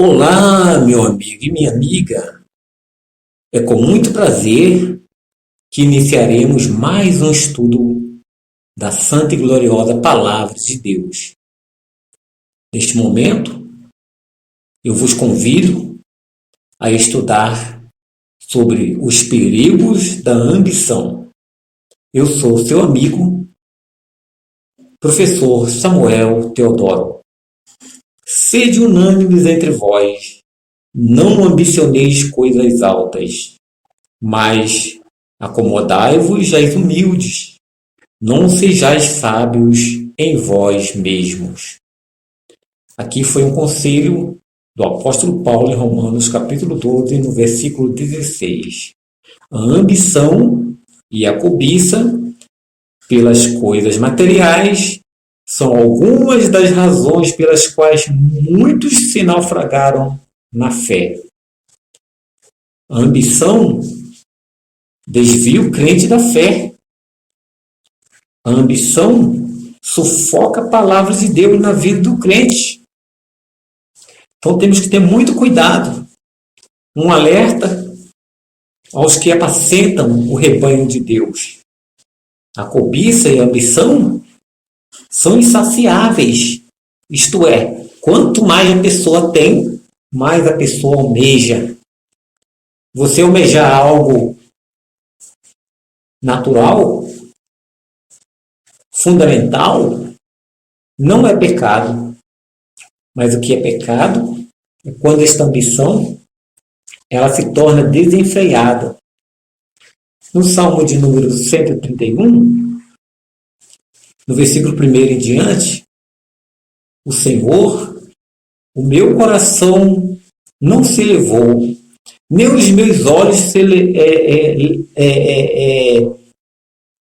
Olá, meu amigo e minha amiga. É com muito prazer que iniciaremos mais um estudo da Santa e Gloriosa Palavra de Deus. Neste momento, eu vos convido a estudar sobre os perigos da ambição. Eu sou seu amigo, professor Samuel Teodoro. Sede unânimes entre vós, não ambicioneis coisas altas, mas acomodai-vos às humildes, não sejais sábios em vós mesmos. Aqui foi um conselho do apóstolo Paulo em Romanos capítulo 12, no versículo 16. A ambição e a cobiça pelas coisas materiais são algumas das razões pelas quais muitos se naufragaram na fé. A ambição desvia o crente da fé. A ambição sufoca a palavra de Deus na vida do crente. Então temos que ter muito cuidado. Um alerta aos que apacentam o rebanho de Deus. A cobiça e a ambição são insaciáveis. Isto é, quanto mais a pessoa tem, mais a pessoa almeja. Você almejar algo natural, fundamental, não é pecado. Mas o que é pecado é quando esta ambição ela se torna desenfreada. No Salmo de número 131, no versículo 1 em diante, o Senhor, o meu coração não se elevou, nem os meus olhos se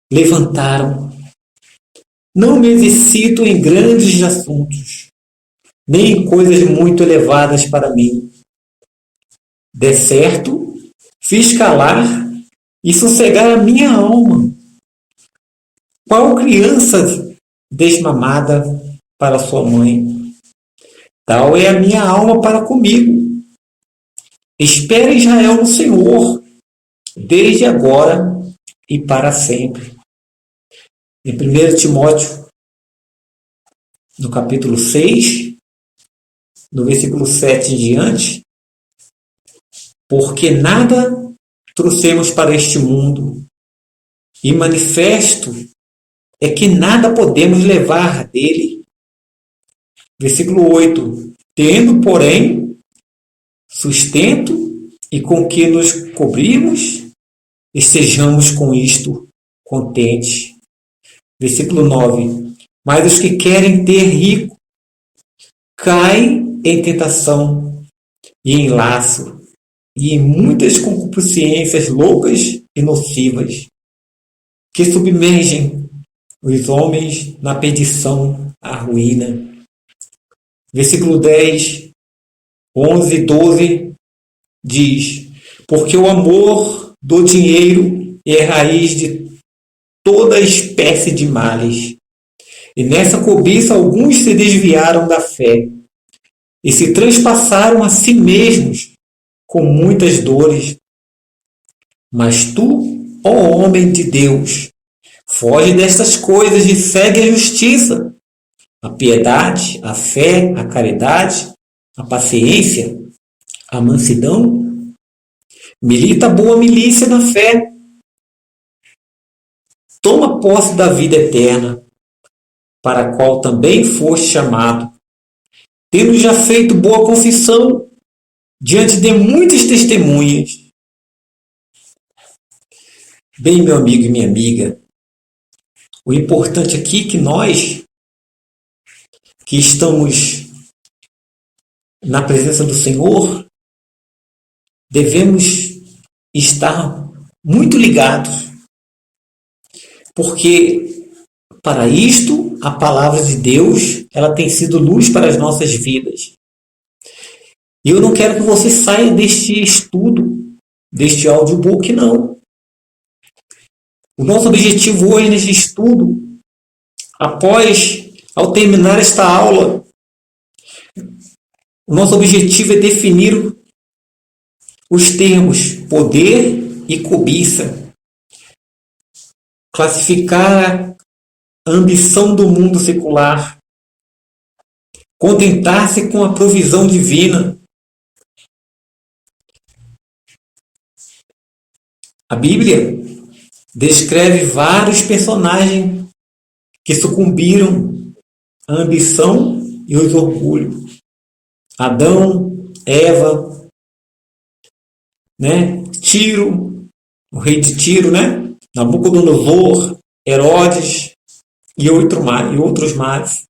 levantaram. Não me exercito em grandes assuntos, nem em coisas muito elevadas para mim. De certo, fiz calar e sossegar a minha alma. Qual criança desmamada para sua mãe? Tal é a minha alma para comigo. Espera Israel no Senhor, desde agora e para sempre. Em 1 Timóteo, no capítulo 6, no versículo 7 em diante, porque nada trouxemos para este mundo, e manifesto é que nada podemos levar dele. Versículo 8, tendo, porém, sustento e com que nos cobrimos, estejamos com isto contentes. Versículo 9, mas os que querem ter rico, caem em tentação e em laço, e em muitas concupiscências loucas e nocivas, que submergem os homens na perdição, à ruína. Versículo 10, 11 e 12 diz: porque o amor do dinheiro é raiz de toda espécie de males. E nessa cobiça alguns se desviaram da fé e se transpassaram a si mesmos com muitas dores. Mas tu, ó homem de Deus, foge destas coisas e segue a justiça, a piedade, a fé, a caridade, a paciência, a mansidão. Milita a boa milícia na fé. Toma posse da vida eterna, para a qual também foste chamado, tendo já feito boa confissão diante de muitas testemunhas. Bem, meu amigo e minha amiga, o importante aqui é que nós, que estamos na presença do Senhor, devemos estar muito ligados, porque para isto a palavra de Deus ela tem sido luz para as nossas vidas. E eu não quero que você saia deste estudo, deste audiobook, não. O nosso objetivo hoje neste estudo, ao terminar esta aula, O nosso objetivo é definir os termos poder e cobiça, classificar a ambição do mundo secular, contentar-se com a provisão divina. A Bíblia descreve vários personagens que sucumbiram à ambição e aos orgulhos. Adão, Eva, Tiro, o rei de Tiro, Nabucodonosor, Herodes e outros mais.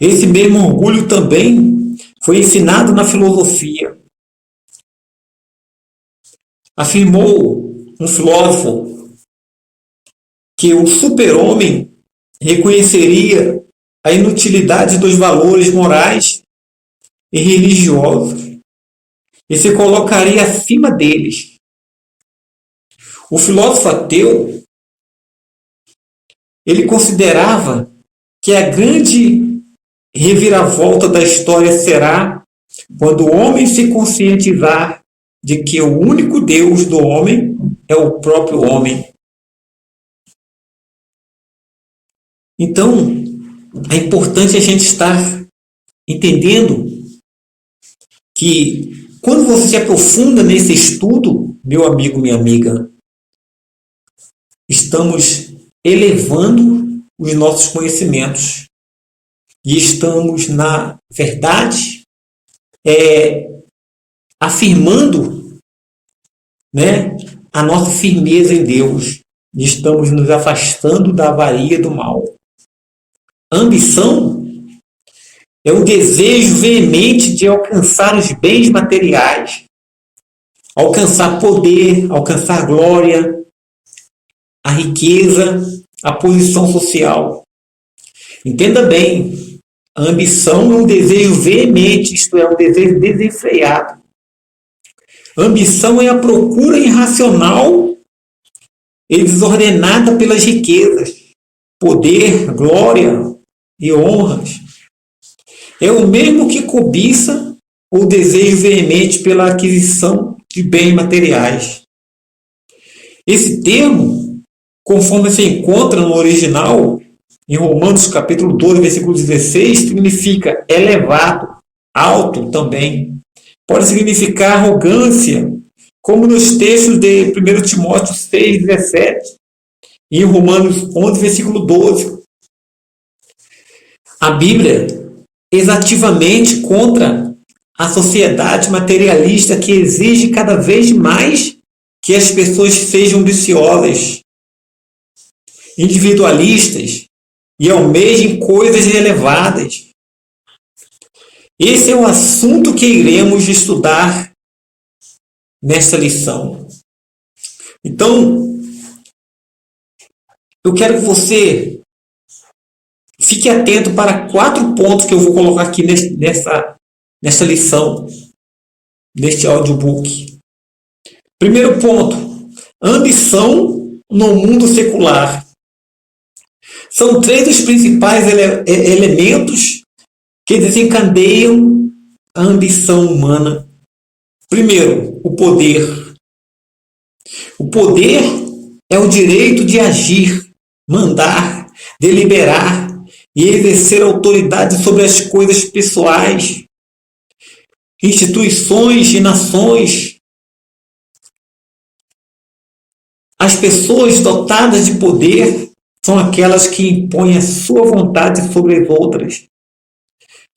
Esse mesmo orgulho também foi ensinado na filosofia. Afirmou um filósofo que o super-homem reconheceria a inutilidade dos valores morais e religiosos e se colocaria acima deles. O filósofo ateu, ele considerava que a grande reviravolta da história será quando o homem se conscientizar de que o único Deus do homem é o próprio homem. Então, é importante a gente estar entendendo que quando você se aprofunda nesse estudo, meu amigo, minha amiga, estamos elevando os nossos conhecimentos e estamos, na verdade, afirmando, a nossa firmeza em Deus e estamos nos afastando da avaria do mal. A ambição é o desejo veemente de alcançar os bens materiais, alcançar poder, alcançar glória, a riqueza, a posição social. Entenda bem, a ambição é um desejo veemente, isto é, um desejo desenfreado. A ambição é a procura irracional e desordenada pelas riquezas, poder, glória e honras. É o mesmo que cobiça ou desejo veemente pela aquisição de bens materiais. Esse termo, conforme se encontra no original, em Romanos capítulo 12, versículo 16, significa elevado, alto também. Pode significar arrogância, como nos textos de 1 Timóteo 6, 17 e em Romanos 11, versículo 12. A Bíblia exativamente contra a sociedade materialista que exige cada vez mais que as pessoas sejam ambiciosas, individualistas e almejem coisas elevadas. Esse é o assunto que iremos estudar nesta lição. Então, eu quero que você fique atento para 4 pontos que eu vou colocar aqui nessa lição, neste audiobook. Primeiro ponto, ambição no mundo secular. São 3 os principais elementos que desencadeiam a ambição humana. Primeiro, o poder. O poder é o direito de agir, mandar, deliberar e exercer autoridade sobre as coisas pessoais, instituições e nações. As pessoas dotadas de poder são aquelas que impõem a sua vontade sobre as outras,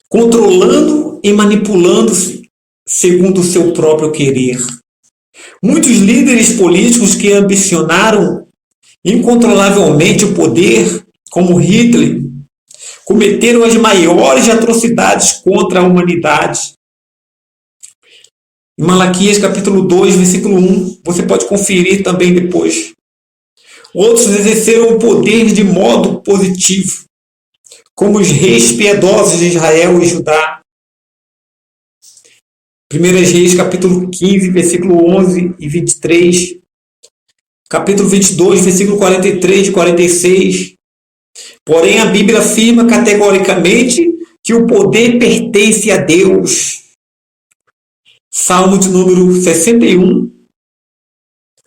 controlando e manipulando-se segundo o seu próprio querer. Muitos líderes políticos que ambicionaram incontrolavelmente o poder, como Hitler, cometeram as maiores atrocidades contra a humanidade. Em Malaquias capítulo 2, versículo 1, você pode conferir também depois. Outros exerceram o poder de modo positivo, como os reis piedosos de Israel e Judá. 1 Reis capítulo 15, versículo 11 e 23. Capítulo 22, versículo 43 e 46. Porém, a Bíblia afirma categoricamente que o poder pertence a Deus. Salmo de número 61,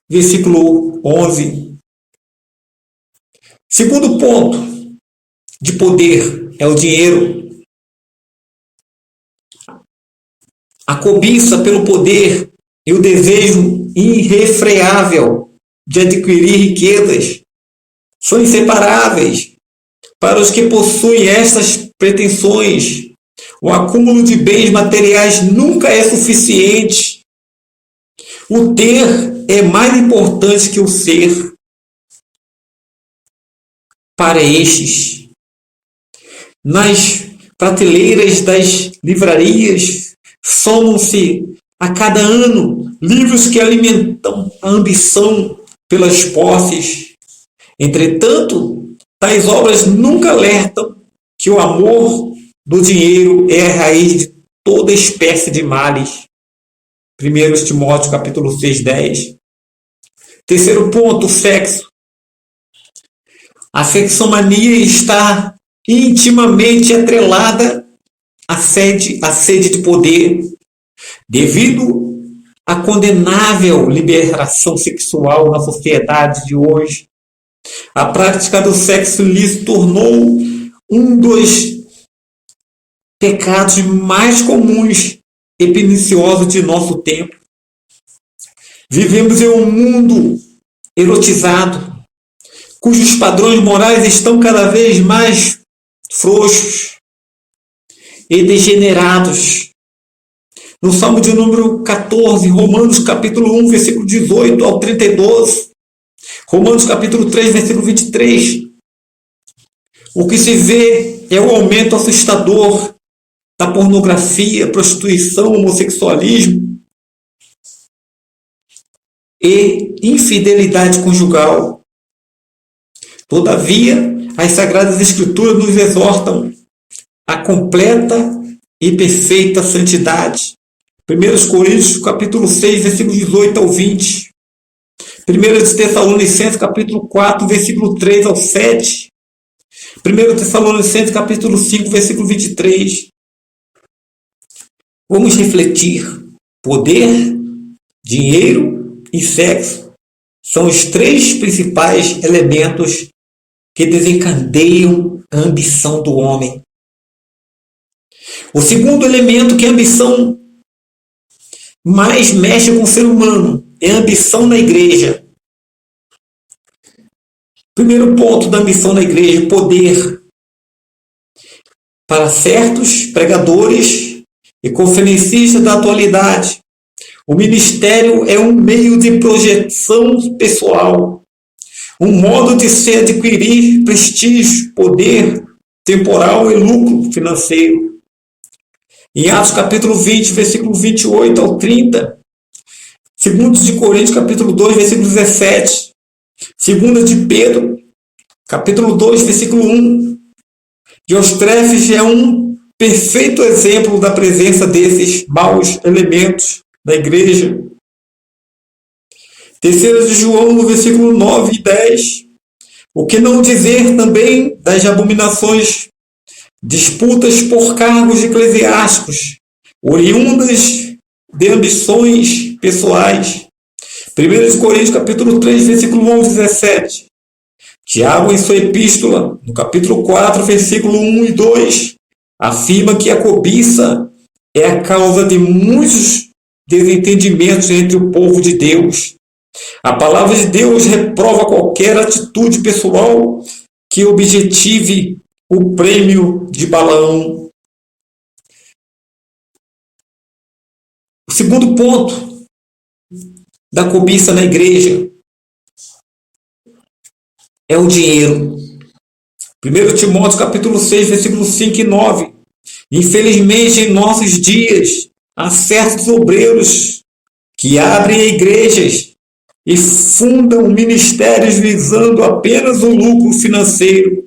versículo 11. Segundo ponto de poder é o dinheiro. A cobiça pelo poder e o desejo irrefreável de adquirir riquezas são inseparáveis. Para os que possuem estas pretensões, o acúmulo de bens materiais nunca é suficiente. O ter é mais importante que o ser. Para estes, nas prateleiras das livrarias, somam-se a cada ano livros que alimentam a ambição pelas posses. Entretanto, tais obras nunca alertam que o amor do dinheiro é a raiz de toda espécie de males. 1 Timóteo capítulo 6, 10. Terceiro ponto, o sexo. A sexomania está intimamente atrelada à sede de poder, devido à condenável liberação sexual na sociedade de hoje. A prática do sexo ilícito tornou um dos pecados mais comuns e perniciosos de nosso tempo. Vivemos em um mundo erotizado, cujos padrões morais estão cada vez mais frouxos e degenerados. No Salmo de número 14, Romanos capítulo 1, versículo 18 ao 32, Romanos capítulo 3, versículo 23, o que se vê é o aumento assustador da pornografia, prostituição, homossexualismo e infidelidade conjugal. Todavia, as Sagradas Escrituras nos exortam à completa e perfeita santidade. 1 Coríntios, capítulo 6, versículo 18 ao 20. 1 Tessalonicenses, capítulo 4, versículo 3 ao 7. 1 Tessalonicenses, capítulo 5, versículo 23. Vamos refletir. Poder, dinheiro e sexo são os três principais elementos que desencadeiam a ambição do homem. O segundo elemento que a ambição mais mexe com o ser humano é a ambição na igreja. Primeiro ponto da ambição na igreja, poder. Para certos pregadores e conferencistas da atualidade, o ministério é um meio de projeção pessoal, um modo de se adquirir prestígio, poder temporal e lucro financeiro. Em Atos capítulo 20, versículo 28 ao 30, 2 de Coríntios capítulo 2, versículo 17, 2 de Pedro capítulo 2, versículo 1, Diótrefes é um perfeito exemplo da presença desses maus elementos da igreja. 3 de João, no versículo 9 e 10. O que não dizer também das abominações, disputas por cargos eclesiásticos, oriundas de ambições pessoais. 1 Coríntios, capítulo 3, versículo 11 e 17. Tiago, em sua epístola, no capítulo 4, versículo 1 e 2, afirma que a cobiça é a causa de muitos desentendimentos entre o povo de Deus. A palavra de Deus reprova qualquer atitude pessoal que objetive o prêmio de Balaão. O segundo ponto da cobiça na igreja é o dinheiro. 1 Timóteo capítulo 6, versículos 5 e 9. Infelizmente, em nossos dias, há certos obreiros que abrem igrejas e fundam ministérios visando apenas o lucro financeiro.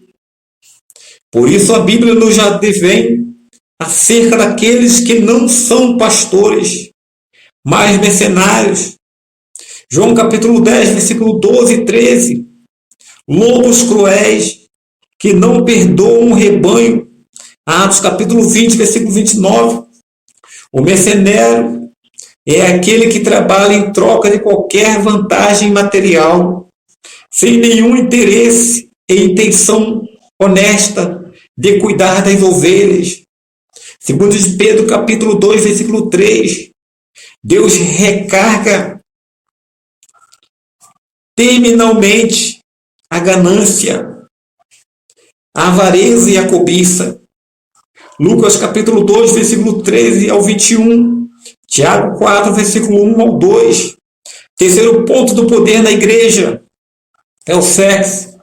Por isso a Bíblia nos já advém acerca daqueles que não são pastores, mas mercenários. João capítulo 10, versículo 12 e 13. Lobos cruéis que não perdoam o rebanho Atos capítulo 20, versículo 29. O mercenário é aquele que trabalha em troca de qualquer vantagem material, sem nenhum interesse e intenção honesta de cuidar das ovelhas. Segundo de Pedro, capítulo 2, versículo 3, Deus recarga terminalmente a ganância, a avareza e a cobiça. Lucas capítulo 2, versículo 13 ao 21. Tiago 4, versículo 1 ao 2. Terceiro ponto do poder na igreja é o sexo.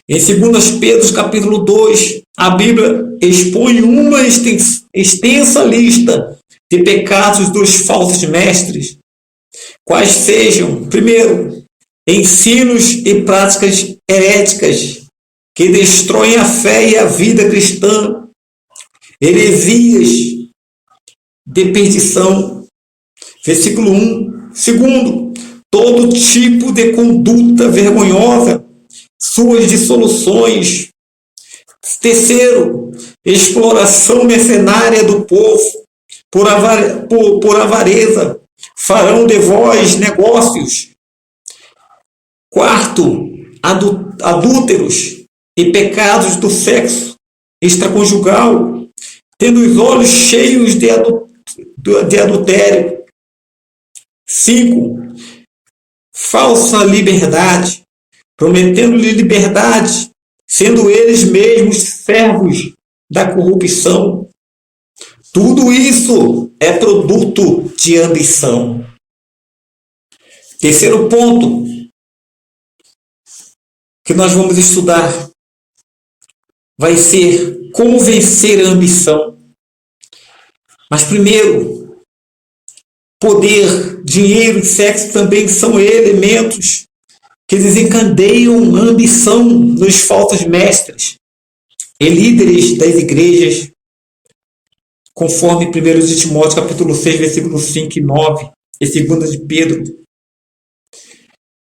Em 2 Pedro capítulo 2, a Bíblia expõe uma extensa lista de pecados dos falsos mestres, quais sejam, primeiro, ensinos e práticas heréticas que destroem a fé e a vida cristã, heresias de perdição. Versículo 1. Segundo, todo tipo de conduta vergonhosa, suas dissoluções. Terceiro, exploração mercenária do povo por avareza, farão de vós negócios. Quarto, adúlteros e pecados do sexo extraconjugal, tendo os olhos cheios de adultério. 5. Falsa liberdade, prometendo-lhe liberdade, sendo eles mesmos servos da corrupção. Tudo isso é produto de ambição. Terceiro ponto que nós vamos estudar vai ser como vencer a ambição. Mas primeiro, poder, dinheiro e sexo também são elementos que desencadeiam a ambição nos falsos mestres e líderes das igrejas, conforme 1 de Timóteo capítulo 6, versículos 5 e 9, e 2 de Pedro.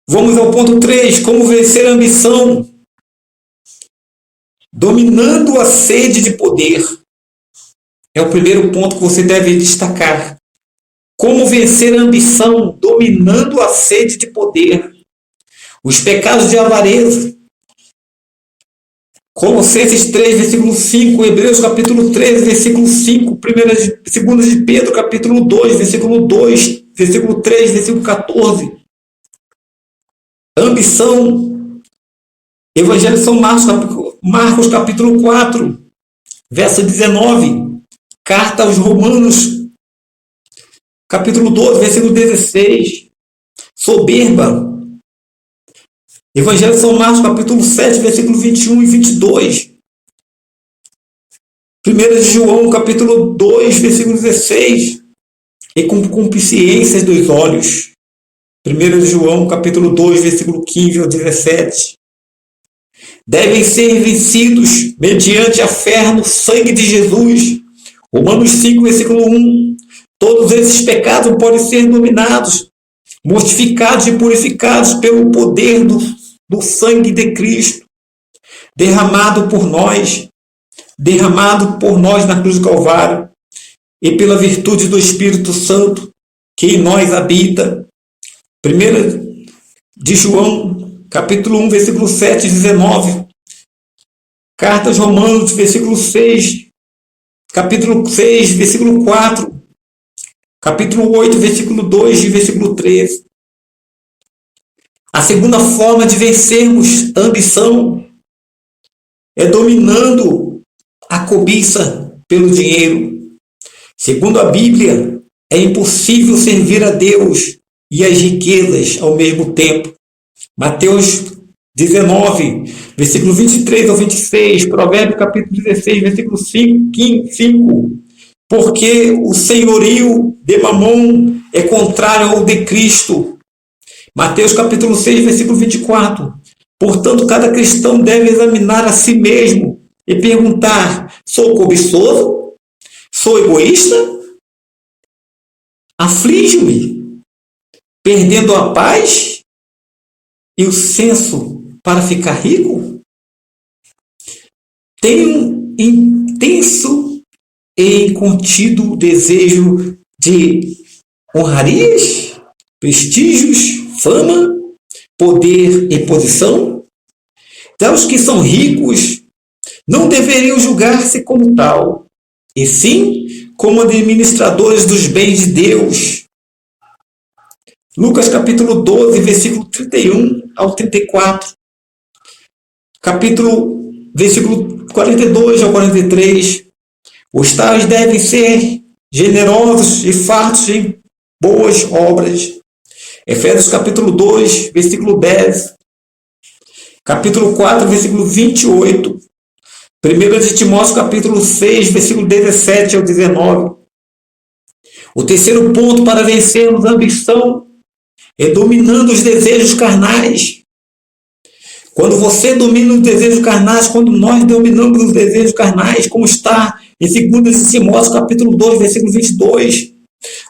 Vamos ao ponto 3, como vencer a ambição. Dominando a sede de poder. É o primeiro ponto que você deve destacar. Como vencer a ambição, dominando a sede de poder. Os pecados de avareza. Colossenses 3, versículo 5, Hebreus capítulo 13, versículo 5, 2 de Pedro capítulo 2, versículo 2, versículo 3, versículo 14. Ambição. Evangelho de São Marcos capítulo 4, verso 19. Carta aos Romanos, capítulo 12, versículo 16. Soberba. Evangelho de São Marcos, capítulo 7, versículo 21 e 22. 1 de João, capítulo 2, versículo 16. E com concupiscências dos olhos. 1 de João, capítulo 2, versículo 15 ao 17. Devem ser vencidos mediante a fé no sangue de Jesus. Romanos 5, versículo 1. Todos esses pecados podem ser dominados, mortificados e purificados pelo poder do sangue de Cristo, derramado por nós na cruz do Calvário, e pela virtude do Espírito Santo que em nós habita. 1 de João, capítulo 1, versículo 7 e 19. Carta aos Romanos, versículo 6, capítulo 6, versículo 4. Capítulo 8, versículo 2 e versículo 13. A segunda forma de vencermos a ambição é dominando a cobiça pelo dinheiro. Segundo a Bíblia, é impossível servir a Deus e as riquezas ao mesmo tempo. Mateus 19, versículo 23 ao 26, Provérbios capítulo 16, versículo 5. Porque o senhorio de Mamon é contrário ao de Cristo. Mateus capítulo 6, versículo 24. Portanto, cada cristão deve examinar a si mesmo e perguntar: sou cobiçoso? Sou egoísta? Aflijo-me, perdendo a paz e o senso para ficar rico? Tenho intenso em contido desejo de honrarias, prestígios, fama, poder e posição? Já os que são ricos não deveriam julgar-se como tal, e sim como administradores dos bens de Deus. Lucas capítulo 12, versículo 31 ao 34. Versículo 42 ao 43. Os tais devem ser generosos e fartos em boas obras. Efésios capítulo 2, versículo 10. Capítulo 4, versículo 28. 1 de Timóteo capítulo 6, versículo 17 ao 19. O terceiro ponto para vencermos a ambição é dominando os desejos carnais. Quando você domina os desejos carnais, quando nós dominamos os desejos carnais, como está em 2 de Timóteo capítulo 2, versículo 22,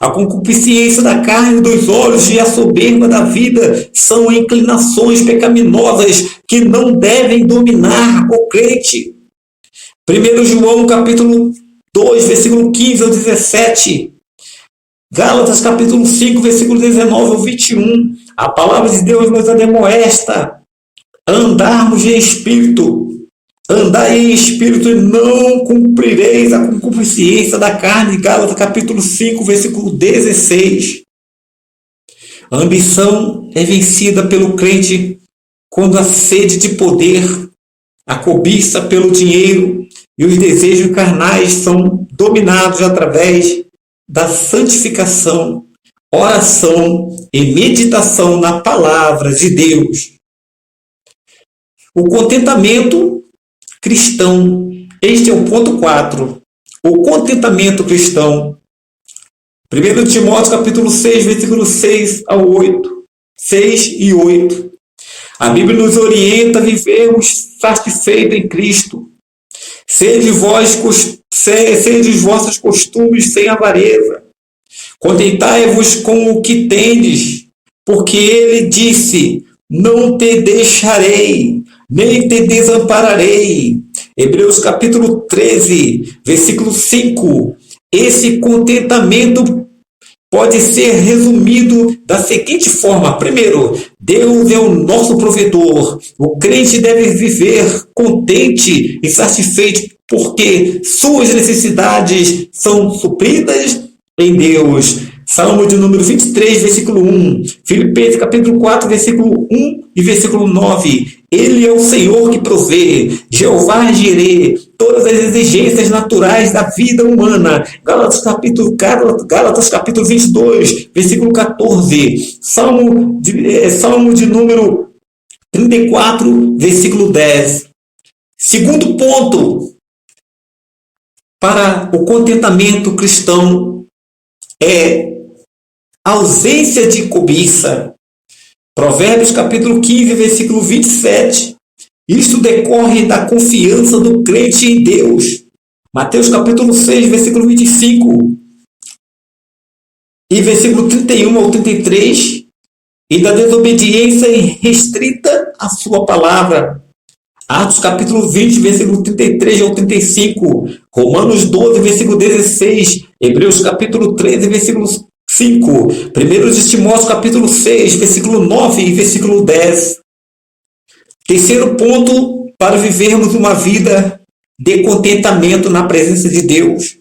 a concupiscência da carne e dos olhos e a soberba da vida são inclinações pecaminosas que não devem dominar o crente. 1 João capítulo 2, versículo 15 ao 17. Gálatas capítulo 5, versículo 19 ao 21. A palavra de Deus nos admoesta a andarmos em espírito. Andai em espírito e não cumprireis a concupiscência da carne. Gálatas capítulo 5, versículo 16. A ambição é vencida pelo crente quando a sede de poder, a cobiça pelo dinheiro e os desejos carnais são dominados através da santificação, oração e meditação na palavra de Deus. O contentamento cristão. Este é o ponto 4. O contentamento cristão. 1 Timóteo capítulo 6, versículo 6 ao 8. 6 e 8. A Bíblia nos orienta a vivermos satisfeitos em Cristo. Sede vossos costumes sem avareza. Contentai-vos com o que tendes, porque ele disse: não te deixarei, nem te desampararei. Hebreus capítulo 13, versículo 5. Esse contentamento pode ser resumido da seguinte forma. Primeiro, Deus é o nosso provedor. O crente deve viver contente e satisfeito porque suas necessidades são supridas em Deus. Salmo de número 23, versículo 1. Filipenses capítulo 4, versículo 1 e versículo 9. Ele é o Senhor que provê. Jeová Jirê. Todas as exigências naturais da vida humana. Gálatas capítulo 22, versículo 14. Salmo de número 34, versículo 10. Segundo ponto para o contentamento cristão é ausência de cobiça. Provérbios capítulo 15, versículo 27. Isso decorre da confiança do crente em Deus. Mateus capítulo 6, versículo 25. E versículo 31 ao 33. E da desobediência restrita à sua palavra. Atos capítulo 20, versículo 33 ao 35. Romanos 12, versículo 16. Hebreus capítulo 13, versículo 5. 1 de Timóteo capítulo 6, versículo 9 e versículo 10. Terceiro ponto para vivermos uma vida de contentamento na presença de Deus.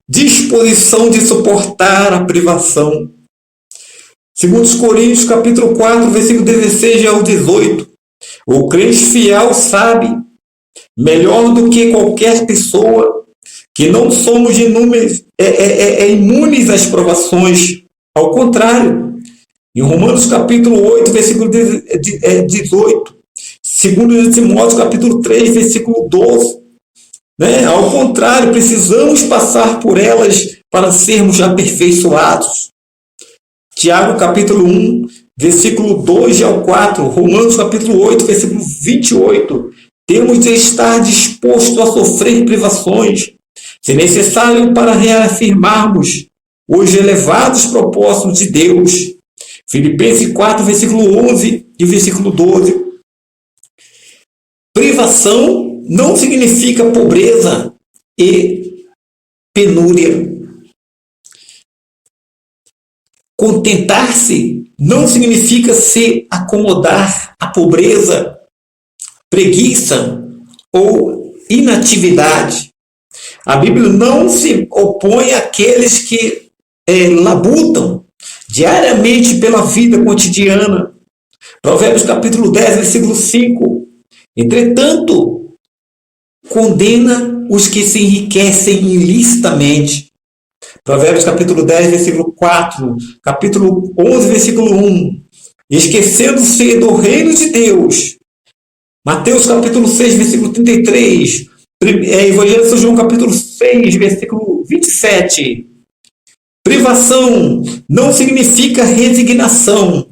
Disposição de suportar a privação. 2 Coríntios capítulo 4, versículo 16 ao 18. O crente fiel sabe, melhor do que qualquer pessoa, que não somos imunes às provações. Ao contrário, em Romanos capítulo 8, versículo 18, 2 Timóteo capítulo 3, versículo 12, ao contrário, precisamos passar por elas para sermos aperfeiçoados. Tiago capítulo 1, versículo 2 ao 4, Romanos capítulo 8, versículo 28, temos de estar disposto a sofrer privações, se necessário, para reafirmarmos os elevados propósitos de Deus. Filipenses 4, versículo 11 e versículo 12. Privação não significa pobreza e penúria. Contentar-se não significa se acomodar à pobreza, preguiça ou inatividade. A Bíblia não se opõe àqueles que labutam diariamente pela vida cotidiana. Provérbios capítulo 10, versículo 5. Entretanto, condena os que se enriquecem ilicitamente. Provérbios capítulo 10, versículo 4, capítulo 11, versículo 1. Esquecendo-se do reino de Deus. Mateus capítulo 6, versículo 33. Evangelho de São João capítulo 6, versículo 27. Privação não significa resignação.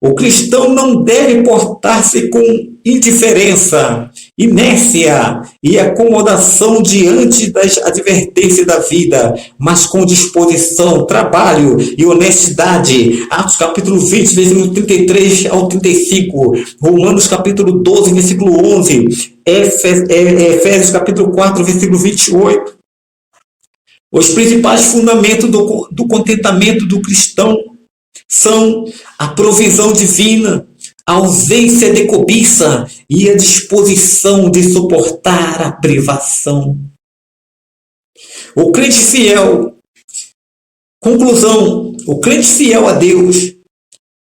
O cristão não deve portar-se com indiferença, inércia e acomodação diante das advertências da vida, mas com disposição, trabalho e honestidade. Atos capítulo 20, versículo 33 ao 35. Romanos capítulo 12, versículo 11. Efésios capítulo 4, versículo 28. Os principais fundamentos do contentamento do cristão são a provisão divina, a ausência de cobiça e a disposição de suportar a privação. O crente fiel, conclusão, o crente fiel a Deus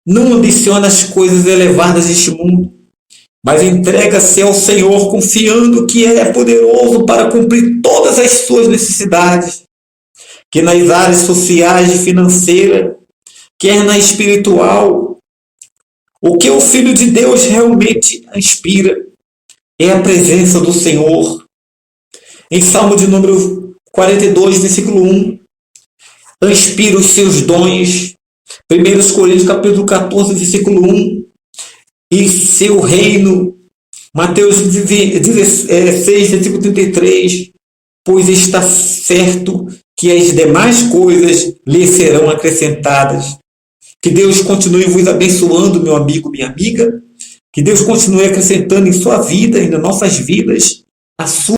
não ambiciona as coisas elevadas deste mundo, mas entrega-se ao Senhor confiando que Ele é poderoso para cumprir todas as suas necessidades, que nas áreas sociais e financeiras, quer na espiritual, o que o Filho de Deus realmente inspira é a presença do Senhor. Em Salmo de número 42, versículo 1, inspira os seus dons. 1 Coríntios capítulo 14, versículo 1, e seu reino. Mateus 16, versículo 33, pois está certo que as demais coisas lhe serão acrescentadas. Que Deus continue vos abençoando, meu amigo, minha amiga. Que Deus continue acrescentando em sua vida e nas nossas vidas a sua